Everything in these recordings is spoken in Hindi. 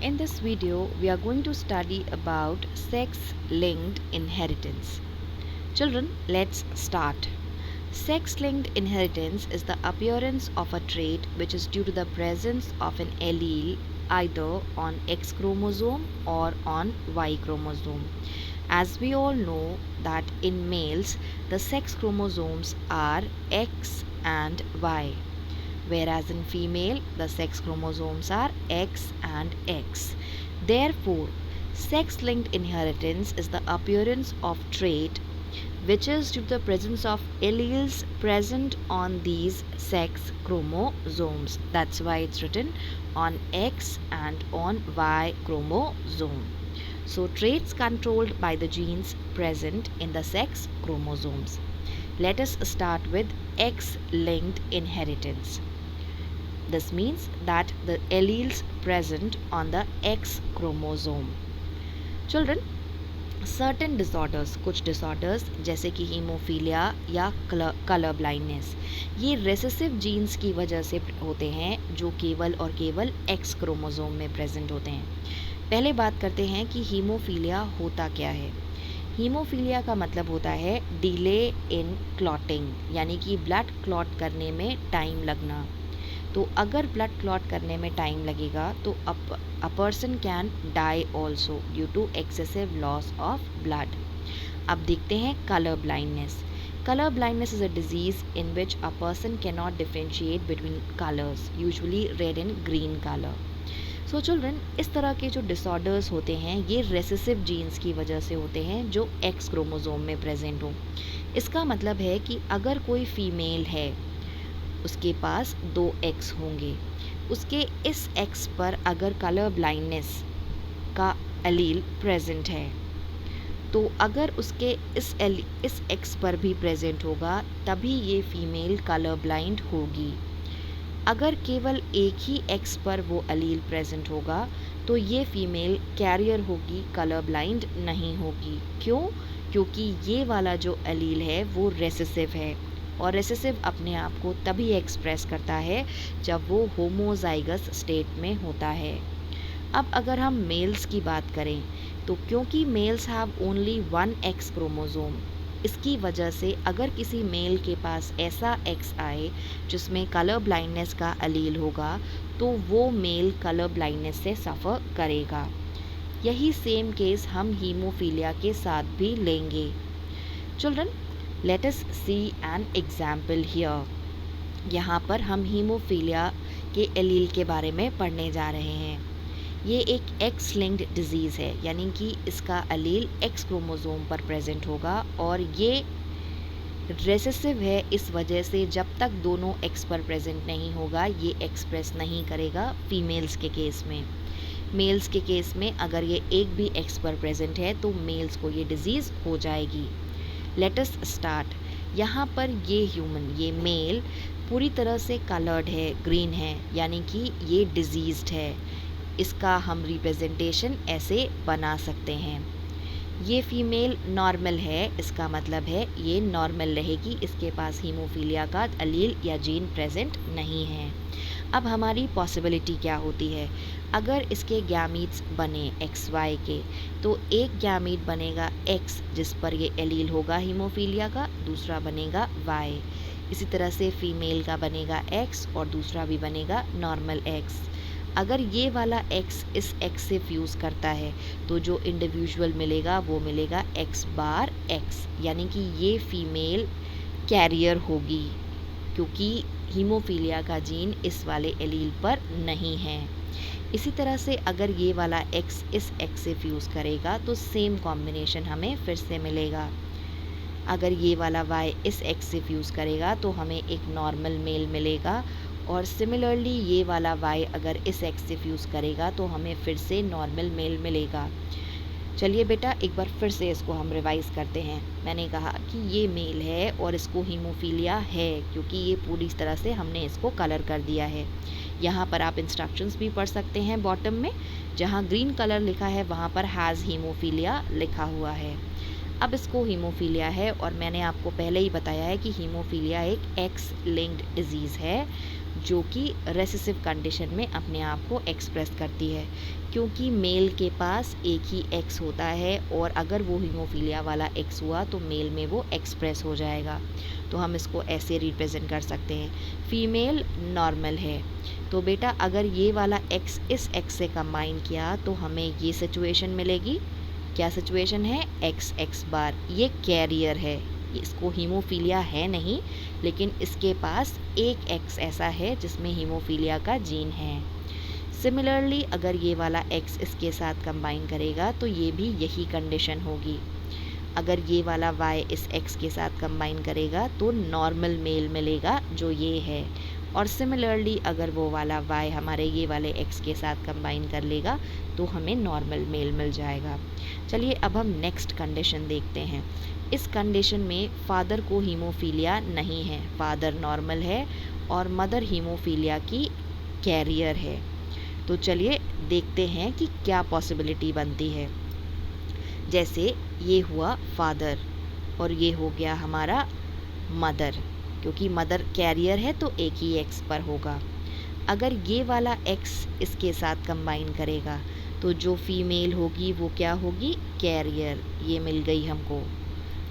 In this video, we are going to study about sex-linked inheritance. Children, let's start. Sex-linked inheritance is the appearance of a trait which is due to the presence of an allele either on X chromosome or on Y chromosome. As we all know that in males, the sex chromosomes are X and Y, whereas in female the sex chromosomes are X and X. Therefore, sex-linked inheritance is the appearance of trait which is due to the presence of alleles present on these sex chromosomes. That's why it's written on X and on Y chromosome. So traits controlled by the genes present in the sex chromosomes. Let us start with X-linked inheritance. This means that the alleles present on the X chromosome. Children, certain disorders, कुछ डिसऑर्डर्स जैसे कि हीमोफीलिया या कलर ब्लाइंडनेस, ये रेसेसिव जीन्स की वजह से होते हैं जो केवल और केवल एक्स क्रोमोसोम में प्रेजेंट होते हैं। पहले बात करते हैं कि हीमोफीलिया होता क्या है। हीमोफीलिया का मतलब होता है डिले इन क्लॉटिंग, यानी कि ब्लड क्लॉट करने में टाइम लगना। तो अगर ब्लड क्लॉट करने में टाइम लगेगा तो a person can die also due to excessive loss of blood. अब देखते हैं colour blindness. Colour blindness is a disease in which a person can not differentiate between colours, usually red and green colour. So children, इस तरह के जो डिसऑर्डर्स होते हैं ये रेसेसिव जीन्स की वजह से होते हैं जो एक्स क्रोमोसोम में प्रेजेंट हो। इसका मतलब है कि अगर कोई फीमेल है, उसके पास 2 एक्स होंगे, उसके इस एक्स पर अगर कलर ब्लाइंडनेस का एलील प्रेजेंट है तो अगर उसके इस एक्स पर भी प्रेजेंट होगा तभी ये फीमेल कलर ब्लाइंड होगी। अगर केवल एक ही एक्स पर वो एलील प्रेजेंट होगा तो ये फीमेल कैरियर होगी, कलर ब्लाइंड नहीं होगी। क्यों? क्योंकि ये वाला जो एलील है वो रेसेसिव है और रेसेसिव अपने आप को तभी एक्सप्रेस करता है जब वो होमोजाइगस स्टेट में होता है। अब अगर हम मेल्स की बात करें तो क्योंकि males have only 1 X chromosome, इसकी वजह से अगर किसी मेल के पास ऐसा एक्स आए जिसमें कलर ब्लाइंडनेस का एलील होगा तो वो मेल कलर ब्लाइंडनेस से सफ़र करेगा। यही सेम केस हम हीमोफीलिया के साथ भी लेंगे। Children, let us see an example here. यहाँ पर हम हीमोफीलिया के एलील के बारे में पढ़ने जा रहे हैं। ये एक एक्स लिंक्ड डिजीज़ है, यानी कि इसका एलील एक्स क्रोमोसोम पर प्रेजेंट होगा और ये रेसेसिव है। इस वजह से जब तक दोनों एक्स पर प्रेजेंट नहीं होगा ये एक्सप्रेस नहीं करेगा फीमेल्स के केस में। मेल्स के केस में अगर ये एक भी एक्स पर प्रेजेंट है तो मेल्स को ये डिज़ीज़ हो जाएगी। Let us start. यहाँ पर ये ह्यूमन, ये मेल पूरी तरह से कलर्ड है, ग्रीन है, यानी कि ये डिजीज़्ड है। इसका हम रिप्रेजेंटेशन ऐसे बना सकते हैं। ये फीमेल नॉर्मल है, इसका मतलब है ये नॉर्मल रहेगी, इसके पास हीमोफीलिया का एलील या जीन प्रेजेंट नहीं है। अब हमारी पॉसिबिलिटी क्या होती है? अगर इसके गैमीट्स बने एक्स वाई के तो एक गैमीट बनेगा एक्स जिस पर ये एलील होगा हीमोफीलिया का, दूसरा बनेगा वाई। इसी तरह से फीमेल का बनेगा एक्स और दूसरा भी बनेगा नॉर्मल एक्स। अगर ये वाला एक्स इस एक्स से फ्यूज़ करता है तो जो इंडिविजुअल मिलेगा वो मिलेगा एक्स बार एक्स, यानी कि ये फीमेल कैरियर होगी क्योंकि हीमोफीलिया का जीन इस वाले एलील पर नहीं है। इसी तरह से अगर ये वाला एक्स इस एक्स से फ्यूज़ करेगा तो सेम कॉम्बिनेशन हमें फिर से मिलेगा। अगर ये वाला वाई इस एक्स से फ्यूज़ करेगा तो हमें एक नॉर्मल मेल मिलेगा और सिमिलरली ये वाला वाई अगर इस एक्स से फ्यूज़ करेगा तो हमें फिर से नॉर्मल मेल मिलेगा। चलिए बेटा, एक बार फिर से इसको हम रिवाइज़ करते हैं। मैंने कहा कि ये मेल है और इसको हीमोफीलिया है क्योंकि ये पूरी तरह से हमने इसको कलर कर दिया है। यहाँ पर आप इंस्ट्रक्शंस भी पढ़ सकते हैं बॉटम में, जहाँ ग्रीन कलर लिखा है वहाँ पर हैज़ हीमोफीलिया लिखा हुआ है। अब इसको हीमोफीलिया है और मैंने आपको पहले ही बताया है कि हीमोफीलिया एक एक्स लिंक्ड डिजीज़ है जो कि रेसेसिव कंडीशन में अपने आप को एक्सप्रेस करती है, क्योंकि मेल के पास एक ही एक्स होता है और अगर वो हीमोफीलिया वाला एक्स हुआ तो मेल में वो एक्सप्रेस हो जाएगा। तो हम इसको ऐसे रिप्रेजेंट कर सकते हैं, फीमेल नॉर्मल है तो बेटा अगर ये वाला एक्स इस एक्स से कंबाइन किया तो हमें ये सिचुएशन मिलेगी। क्या सिचुएशन है? एक्स एक्स बार, ये कैरियर है, इसको हीमोफीलिया है नहीं, लेकिन इसके पास एक एक्स ऐसा है जिसमें हीमोफीलिया का जीन है। सिमिलरली अगर ये वाला एक्स इसके साथ कंबाइन करेगा तो ये भी यही कंडीशन होगी। अगर ये वाला वाई इस एक्स के साथ कंबाइन करेगा तो नॉर्मल मेल मिलेगा जो ये है, और सिमिलरली अगर वो वाला वाई हमारे ये वाले एक्स के साथ कंबाइन कर लेगा तो हमें नॉर्मल मेल मिल जाएगा। चलिए अब हम नेक्स्ट कंडीशन देखते हैं। इस कंडीशन में फादर को हीमोफीलिया नहीं है, फादर नॉर्मल है और मदर हीमोफीलिया की कैरियर है। तो चलिए देखते हैं कि क्या पॉसिबिलिटी बनती है। जैसे ये हुआ फादर और ये हो गया हमारा मदर, क्योंकि मदर कैरियर है तो एक ही एक्स पर होगा। अगर ये वाला एक्स इसके साथ कंबाइन करेगा तो जो फीमेल होगी वो क्या होगी? कैरियर, ये मिल गई हमको।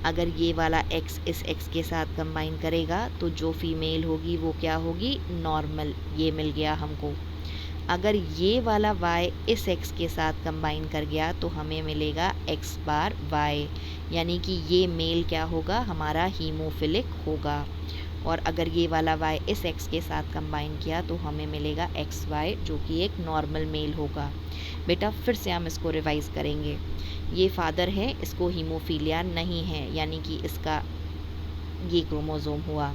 अगर ये वाला एक्स इस एक्स के साथ कंबाइन करेगा तो जो फीमेल होगी वो क्या होगी? नॉर्मल, ये मिल गया हमको। अगर ये वाला y इस x के साथ कंबाइन कर गया तो हमें मिलेगा x बार y, यानी कि ये मेल क्या होगा? हमारा हीमोफिलिक होगा। और अगर ये वाला y इस x के साथ कंबाइन किया तो हमें मिलेगा xy, जो कि एक नॉर्मल मेल होगा। बेटा फिर से हम इसको रिवाइज करेंगे। ये फादर है, इसको हीमोफीलिया नहीं है, यानी कि इसका ये क्रोमोसोम हुआ।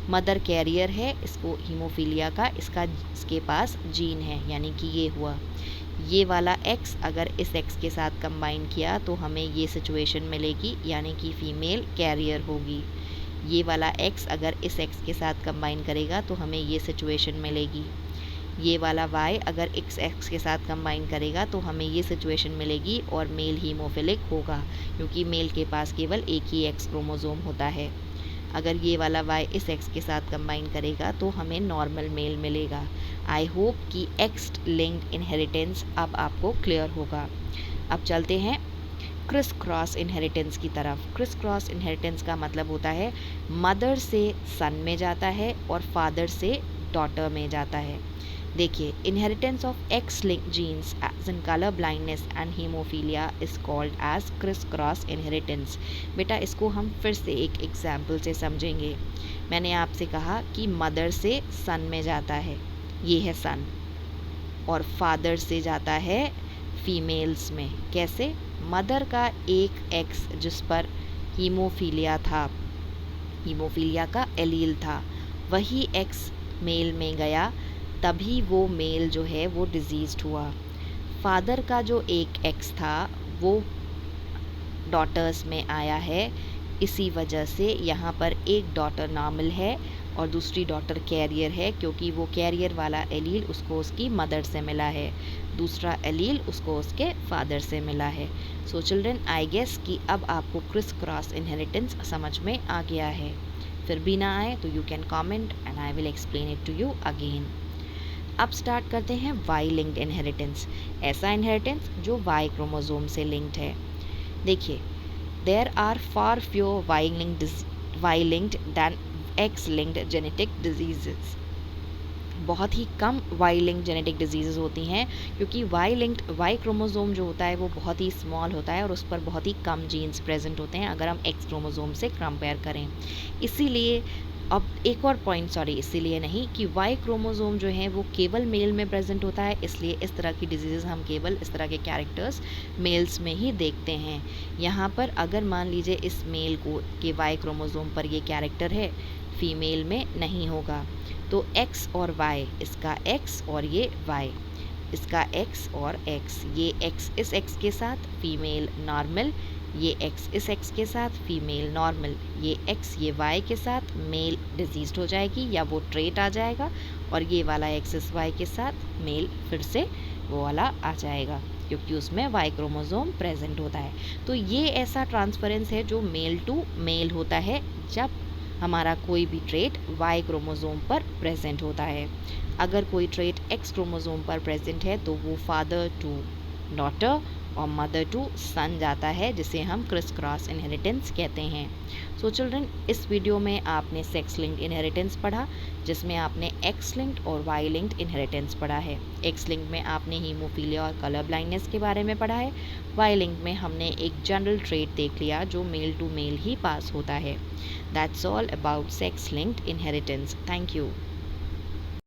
मदर कैरियर है, इसको हीमोफीलिया का इसके पास जीन है, यानी कि ये हुआ। ये वाला x अगर इस x के साथ कंबाइन किया तो हमें ये सिचुएशन मिलेगी, यानी कि फीमेल कैरियर होगी। ये वाला x अगर इस x के साथ कंबाइन करेगा तो हमें ये सिचुएशन मिलेगी। ये वाला y अगर इस x के साथ कंबाइन करेगा तो हमें ये सिचुएशन मिलेगी और मेल हीमोफिलिक होगा, क्योंकि मेल के पास केवल एक ही x क्रोमोसोम होता है। अगर ये वाला y इस x के साथ कंबाइन करेगा तो हमें नॉर्मल मेल मिलेगा। आई होप कि एक्स लिंक्ड इनहेरिटेंस अब आपको क्लियर होगा। अब चलते हैं क्रिस क्रॉस इनहेरिटेंस की तरफ। क्रिस क्रॉस इनहेरिटेंस का मतलब होता है मदर से सन में जाता है और फादर से डॉटर में जाता है। देखिए, inheritance of X link genes as in colour blindness and haemophilia is called as criss cross inheritance. बेटा इसको हम फिर से एक एग्जाम्पल से समझेंगे। मैंने आपसे कहा कि मदर से सन में जाता है, ये है सन, और फादर से जाता है फीमेल्स में। कैसे? मदर का एक एक्स जिस पर हीमोफीलिया था, हीमोफीलिया का एलील था, वही एक्स मेल में गया, तभी वो मेल जो है वो डिजीज्ड हुआ। फादर का जो एक एक्स था वो डॉटर्स में आया है, इसी वजह से यहाँ पर एक डॉटर नॉर्मल है और दूसरी डॉटर कैरियर है, क्योंकि वो कैरियर वाला एलील उसको उसकी मदर से मिला है, दूसरा एलील उसको उसके फादर से मिला है। सो चिल्ड्रन, आई गेस कि अब आपको क्रिस क्रॉस इनहेरिटेंस समझ में आ गया है। फिर भी ना आए तो you can comment and I will explain it to you again. अब स्टार्ट करते हैं वाई लिंक्ड इनहेरिटेंस, ऐसा इनहेरिटेंस जो वाई क्रोमोसोम से लिंक्ड है। देखिए, there are far fewer Y linked than X linked genetic diseases. बहुत ही कम वाई लिंक्ड जेनेटिक डिजीजेज होती हैं, क्योंकि वाई क्रोमोसोम जो होता है वो बहुत ही स्मॉल होता है और उस पर बहुत ही कम जीन्स प्रेजेंट होते हैं अगर हम एक्स क्रोमोसोम से कंपेयर करें। इसीलिए अब एक और पॉइंट, सॉरी इसीलिए नहीं, कि वाई क्रोमोसोम जो है वो केवल मेल में प्रेजेंट होता है, इसलिए इस तरह की डिजीज़ हम केवल इस तरह के कैरेक्टर्स मेल्स में ही देखते हैं। यहाँ पर अगर मान लीजिए इस मेल को कि वाई क्रोमोसोम पर ये कैरेक्टर है, फीमेल में नहीं होगा, तो x और y, इसका x और ये y, इसका x और x, ये x इस x के साथ फीमेल नॉर्मल, ये x इस x के साथ फीमेल नॉर्मल, ये x ये y के साथ मेल डिजीज्ड हो जाएगी या वो ट्रेट आ जाएगा, और ये वाला x इस y के साथ मेल फिर से वो वाला आ जाएगा, क्योंकि उसमें y क्रोमोसोम प्रेजेंट होता है। तो ये ऐसा ट्रांसफरेंस है जो मेल टू मेल होता है, जब हमारा कोई भी ट्रेट वाई क्रोमोसोम पर प्रेजेंट होता है। अगर कोई ट्रेट एक्स क्रोमोसोम पर प्रेजेंट है तो वो फादर टू डॉटर और मदर टू सन जाता है, जिसे हम क्रिस क्रॉस इनहेरिटेंस कहते हैं। सो चिल्ड्रन, इस वीडियो में आपने सेक्स लिंक्ड इनहेरिटेंस पढ़ा, जिसमें आपने एक्स लिंक्ड और वाई लिंक्ड इनहेरिटेंस पढ़ा है। एक्स लिंक में आपने हीमोफीलिया और कलर ब्लाइंडनेस के बारे में पढ़ा है। वाई लिंक में हमने एक जनरल ट्रेट देख लिया जो मेल टू मेल ही पास होता है। That's all about sex linked inheritance. Thank you.